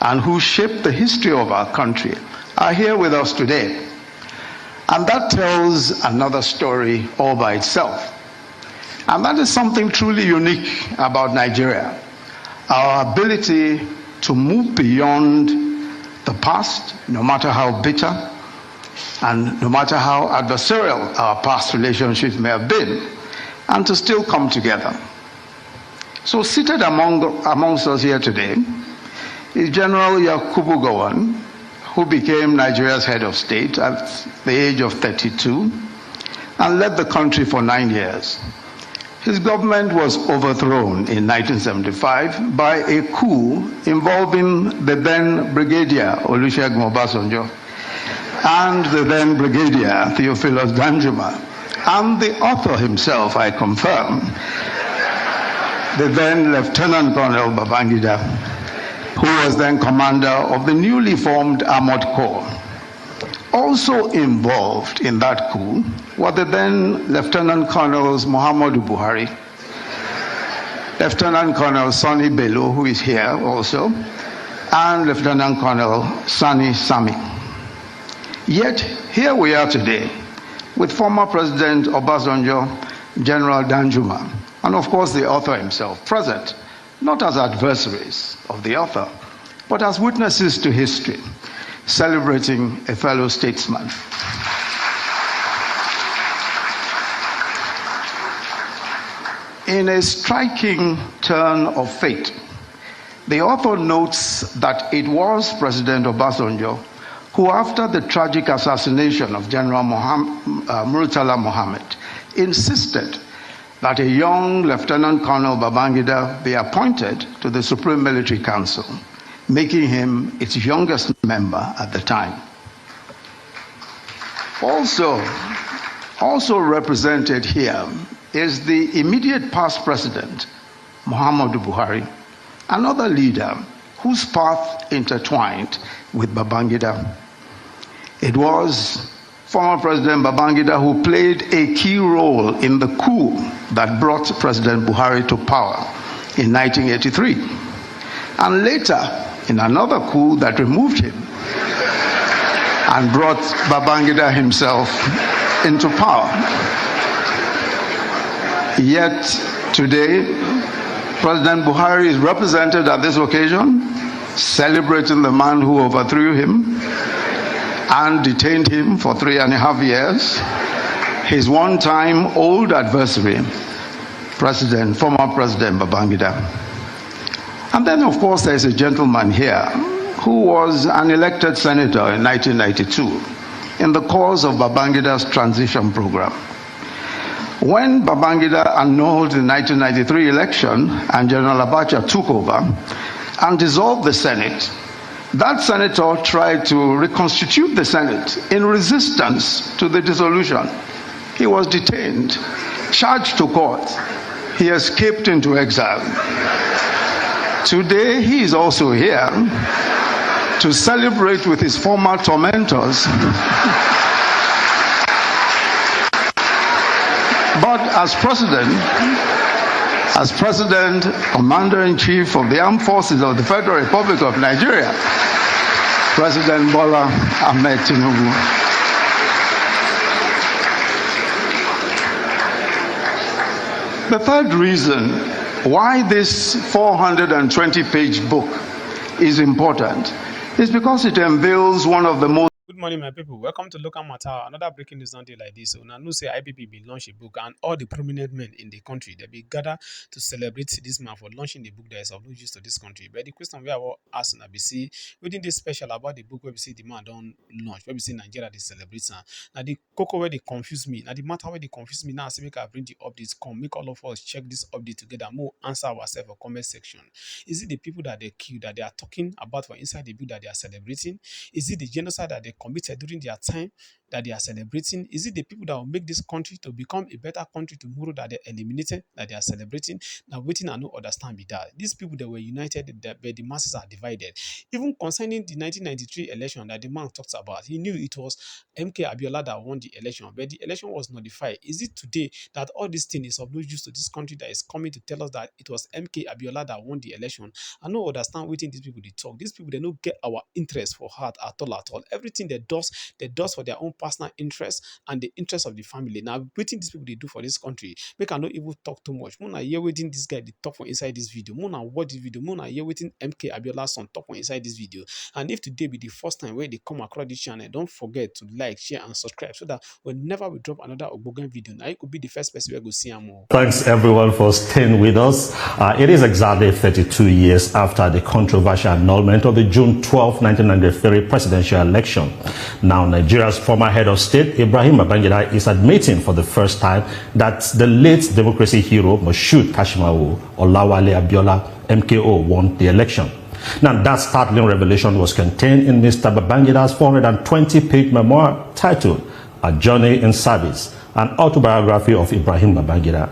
and who shaped the history of our country are here with us today. And that tells another story all by itself. And that is something truly unique about Nigeria, our ability to move beyond the past, no matter how bitter and no matter how adversarial our past relationships may have been, and to still come together. So seated amongst us here today is General Yakubu Gowon, who became Nigeria's head of state at the age of 32 and led the country for 9 years. His government was overthrown in 1975 by a coup involving the then Brigadier Olusegun Obasanjo and the then Brigadier Theophilus Danjuma, and the author himself, I confirm, the then Lieutenant Colonel Babangida, who was then commander of the newly formed Armored Corps. Also involved in that coup were the then Lieutenant Colonels Muhammadu Buhari, Lieutenant Colonel Sani Bello, who is here also, and Lieutenant Colonel Sani Sami. Yet here we are today with former President Obasanjo, General Danjuma, and of course the author himself present, not as adversaries of the author, but as witnesses to history, celebrating a fellow statesman. In a striking turn of fate, the author notes that it was President Obasanjo who, after the tragic assassination of General Murtala Mohammed, insisted that a young Lieutenant Colonel Babangida be appointed to the Supreme Military Council, making him its youngest member at the time. Also represented here is the immediate past president, Muhammadu Buhari, another leader whose path intertwined with Babangida. It was former President Babangida who played a key role in the coup that brought President Buhari to power in 1983, and later in another coup that removed him and brought Babangida himself into power. Yet today, President Buhari is represented at this occasion, celebrating the man who overthrew him and detained him for 3.5 years, his one-time old adversary, former President Babangida. And then, of course, there's a gentleman here who was an elected senator in 1992 in the course of Babangida's transition program. When Babangida annulled the 1993 election and General Abacha took over and dissolved the Senate, that senator tried to reconstitute the Senate in resistance to the dissolution. He was detained, charged to court. He escaped into exile. Today, he is also here to celebrate with his former tormentors. But as President, Commander-in-Chief of the Armed Forces of the Federal Republic of Nigeria, President Bola Ahmed Tinubu. The third reason why this 420-page book is important is because it unveils one of the most. Good morning, my people. Welcome to Local Matter. Another breaking news on day like this. So now, no say IPP be launch a book, and all the prominent men in the country they be gather to celebrate this man for launching the book that is of no use to this country. But the question we are asking, we see within this special about the book where we see the man don't launch, where we see Nigeria they celebrate. Now the cocoa where they confuse me, now the matter where they confuse me. Now see make I bring the updates. Come make all of us check this update together. More answer ourselves for comment section. Is it the people that they kill that they are talking about for inside the book that they are celebrating? Is it the genocide that they committed during their time that they are celebrating? Is it the people that will make this country to become a better country tomorrow that they eliminated, that they are celebrating? Now, waiting and no understand be that. These people that were united, but the masses are divided. Even concerning the 1993 election that the man talks about, he knew it was MK Abiola that won the election, but the election was nullified. Is it today that all this thing is of no use to this country that is coming to tell us that it was MK Abiola that won the election? I don't understand waiting these people they talk. These people they don't get our interest for heart at all at all. Everything they does for their own personal interest and the interest of the family. Now waiting these people they do for this country. Make I not even talk too much. Mona hear waiting this guy they talk for inside this video. Mona watch this video. Mona hear waiting MK Abiola's son talk for inside this video. And if today be the first time where they come across this channel, don't forget to like, share, and subscribe so that whenever we drop another Obogan video, now you could be the first person where go see them more. Thanks everyone for staying with us. It is exactly 32 years after the controversial annulment of the June 12, 1993 presidential election. Now, Nigeria's former head of state, Ibrahim Babangida, is admitting for the first time that the late democracy hero, Moshood Kashimawo Olawale Abiola, MKO, won the election. Now, that startling revelation was contained in Mr. Babangida's 420-page memoir titled A Journey in Service, an autobiography of Ibrahim Babangida,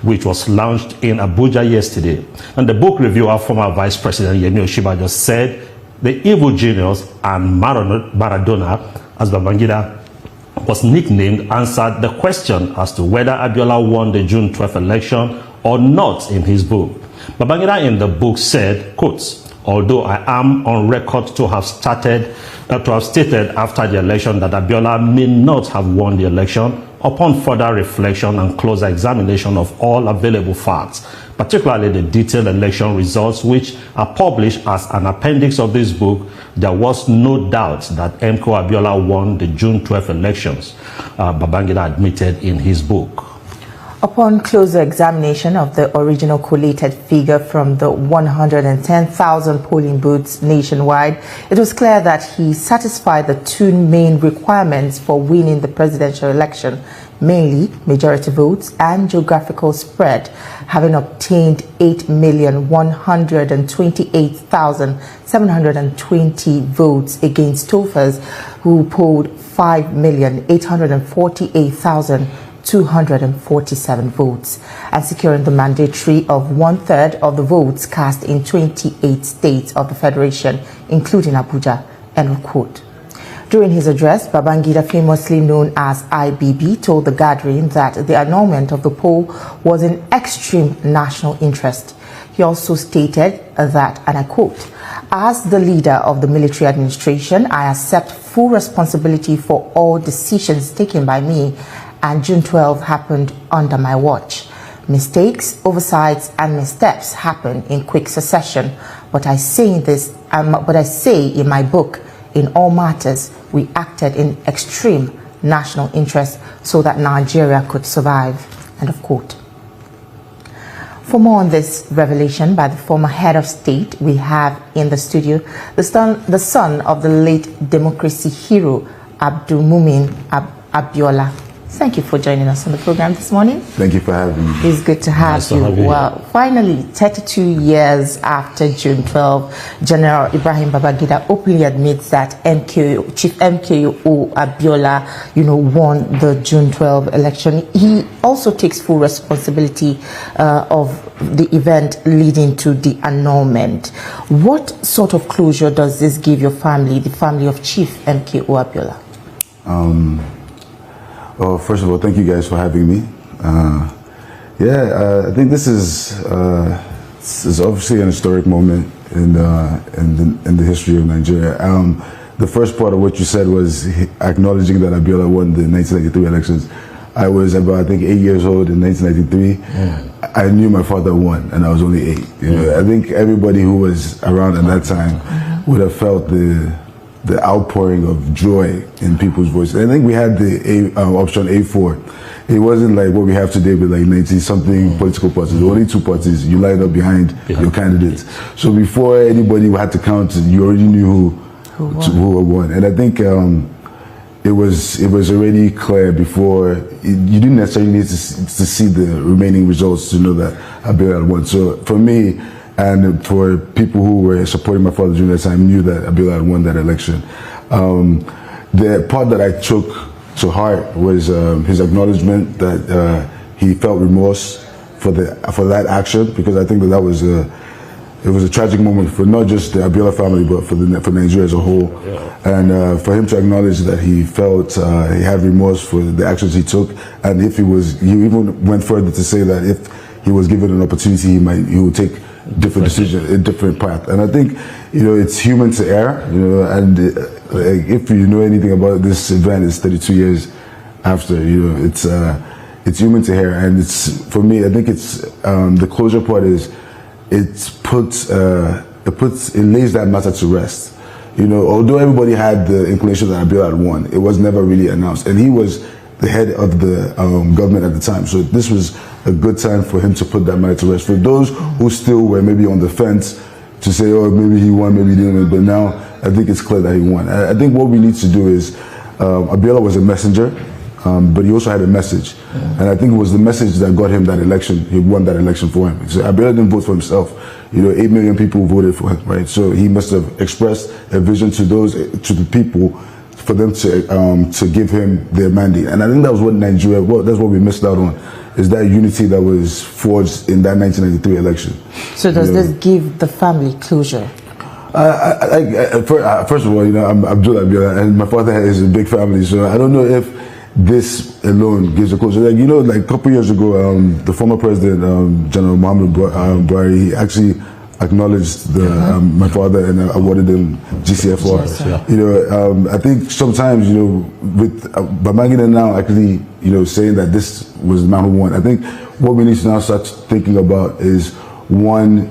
which was launched in Abuja yesterday. And the book reviewer, former Vice President Yemi Oshibajo, said the evil genius and Maradona, as Babangida was nicknamed, answered the question as to whether Abiola won the June 12th election or not in his book. Babangida in the book said, quotes, "Although I am on record to have stated after the election that Abiola may not have won the election, upon further reflection and closer examination of all available facts, particularly the detailed election results which are published as an appendix of this book, there was no doubt that MKO Abiola won the June 12 elections," Babangida admitted in his book. Upon closer examination of the original collated figure from the 110,000 polling booths nationwide, it was clear that he satisfied the two main requirements for winning the presidential election, mainly majority votes and geographical spread, having obtained 8,128,720 votes against Tophers, who polled 5,848,247 votes, and securing the mandatory of 1/3 of the votes cast in 28 states of the Federation, including Abuja. End of quote. During his address, Babangida, famously known as IBB, told the gathering that the annulment of the poll was in extreme national interest. He also stated that, and I quote, "As the leader of the military administration, I accept full responsibility for all decisions taken by me, and June 12 happened under my watch. Mistakes, oversights, and missteps happen in quick succession. But I say in my book, in all matters, we acted in extreme national interest so that Nigeria could survive." End of quote. For more on this revelation by the former head of state, we have in the studio the son of the late democracy hero, Abdulmumin Abiola. Thank you for joining us on the program this morning. Thank you for having me. It's good to have you. Well, finally, 32 years after June 12, General Ibrahim Babangida openly admits that Chief MKO Abiola, won the June 12 election. He also takes full responsibility of the event leading to the annulment. What sort of closure does this give your family, the family of Chief MKO Abiola? Well, first of all, thank you guys for having me. I think this is obviously an historic moment in the history of Nigeria. The first part of what you said was acknowledging that Abiola won the 1993 elections. I was about, I think, 8 years old in 1993. Yeah. I knew my father won, and I was only 8. I think everybody who was around at that time would have felt the outpouring of joy in people's voices. I think we had the option A4. It wasn't like what we have today with like 90-something political parties. There were only 2 parties. You lined up behind your candidates. So before anybody had to count, you already knew who won. And I think it was already clear before. You didn't necessarily need to see the remaining results to know that Abiola won. So for me, and for people who were supporting my father during that time, knew that Abiola had won that election. The part that I took to heart was his acknowledgement that he felt remorse for that action, because I think that was it was a tragic moment for not just the Abiola family, but for Nigeria as a whole. Yeah. And for him to acknowledge that he felt he had remorse for the actions he took, and he even went further to say that if he was given an opportunity, he would take different decisions, a different path. And I think, it's human to err, and if you know anything about this event, it's 32 years after, it's human to err. And for me, I think it's, the closure part is, it lays that matter to rest. Although everybody had the inclination that Abiola had won, it was never really announced. And he was the head of the government at the time. So this was a good time for him to put that matter to rest. For those who still were maybe on the fence to say, oh, maybe he won, maybe he didn't, but now I think it's clear that he won. I think what we need to do is, Abiola was a messenger, but he also had a message. And I think it was the message that got him that election. He won that election for him. So Abiola didn't vote for himself. 8 million people voted for him, right? So he must have expressed a vision to the people, for them to give him their mandate. And I think that was what that's what we missed out on, is that unity that was forged in that 1993 election. So does this give the family closure? First of all, I'm Abdul Abiola, and my father is a big family, so I don't know if this alone gives a closure. Like a couple years ago, the former president, General Muhammad Buhari, he actually acknowledged my father and awarded him GCFR. I think sometimes, with Babangida now actually, saying that this was the man who won, I think what we need to now start thinking about is, one,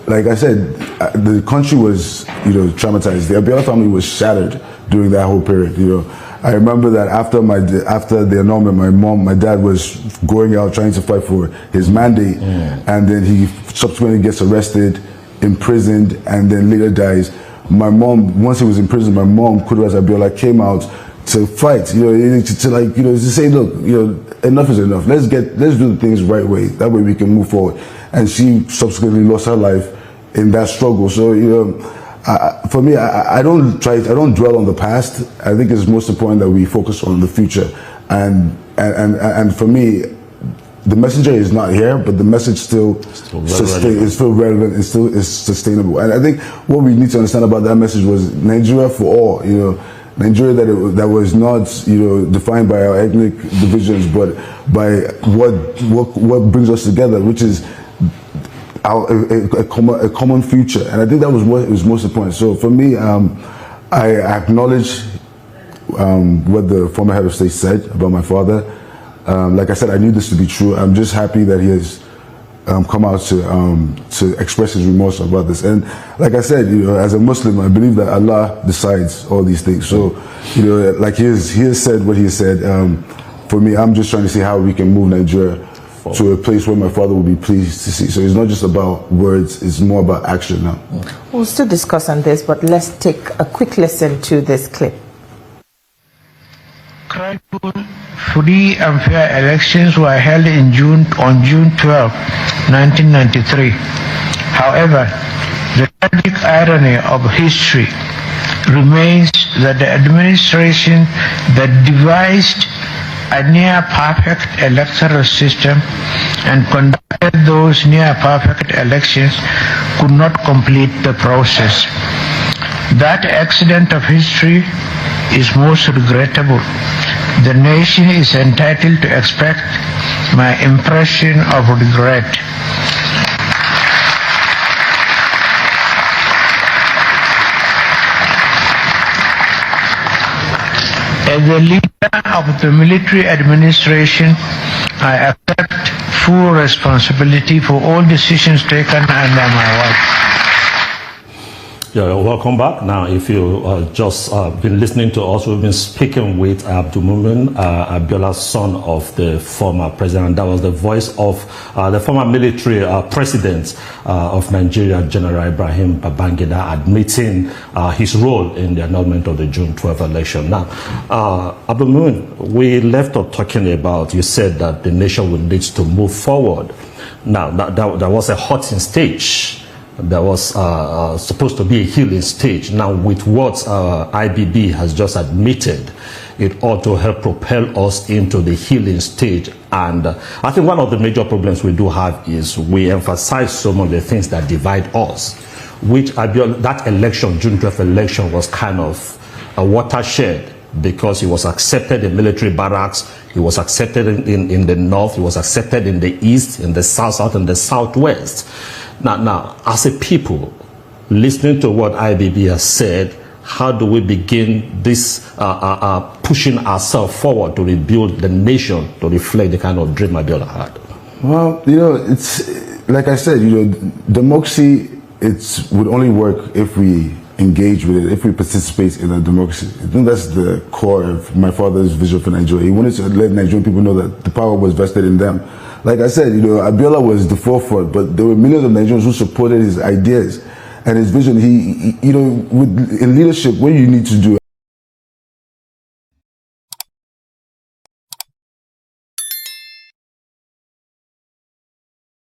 like I said, the country was, traumatized. The Abiola family was shattered during that whole period. I remember that after the annulment, my dad was going out trying to fight for his mandate, and then he subsequently gets arrested, imprisoned, and then later dies. My mom, once he was in prison, my mom, Kudirat Abiola, came out to fight, to say, look, enough is enough. Let's do the things right way. That way we can move forward. And she subsequently lost her life in that struggle. So, for me, I don't dwell on the past. I think it's most important that we focus on the future. And for me, the messenger is not here, but the message is still relevant. It still is sustainable. And I think what we need to understand about that message was Nigeria for all. Nigeria that was not defined by our ethnic divisions, but by what brings us together, which is a common future. And I think that was what was most important. So for me, I acknowledge what the former head of state said about my father. Like I said, I knew this to be true. I'm just happy that he has come out to express his remorse about this. And like I said, as a Muslim, I believe that Allah decides all these things. So, like he has said what he said. For me, I'm just trying to see how we can move Nigeria to a place where my father will be pleased to see. So it's not just about words, it's more about action now. We'll still discuss on this, but let's take a quick listen to this clip. Credible, free and fair elections were held on June 12, 1993. However, the tragic irony of history remains that the administration that devised a near-perfect electoral system and conducted those near-perfect elections could not complete the process. That accident of history is most regrettable. The nation is entitled to expect my impression of regret. As the leader of the military administration, I accept full responsibility for all decisions taken under my watch. Yeah, welcome back. Now, if you just been listening to us, we've been speaking with Abdulmumin, Abiola's son of the former president. That was the voice of the former military president of Nigeria, General Ibrahim Babangida, admitting his role in the annulment of the June 12th election. Now, Abdulmumin, we left off talking about, you said that the nation will need to move forward. Now, that was a halting stage there was supposed to be a healing stage. Now, with what IBB has just admitted, it ought to help propel us into the healing stage. And I think one of the major problems we do have is we emphasize some of the things that divide us, which that election, June 12th election, was kind of a watershed, because he was accepted in military barracks, he was accepted in the north, he was accepted in the east, in the south, and the southwest. Now, as a people, listening to what IBB has said, how do we begin this pushing ourselves forward to rebuild the nation to reflect the kind of dream Abiola had? Well, it's like I said, democracy, would only work if we engage with it, if we participate in a democracy. I think that's the core of my father's vision for Nigeria. He wanted to let Nigerian people know that the power was vested in them. Like I said, Abiola was the forefront, but there were millions of Nigerians who supported his ideas and his vision. In leadership, what you need to do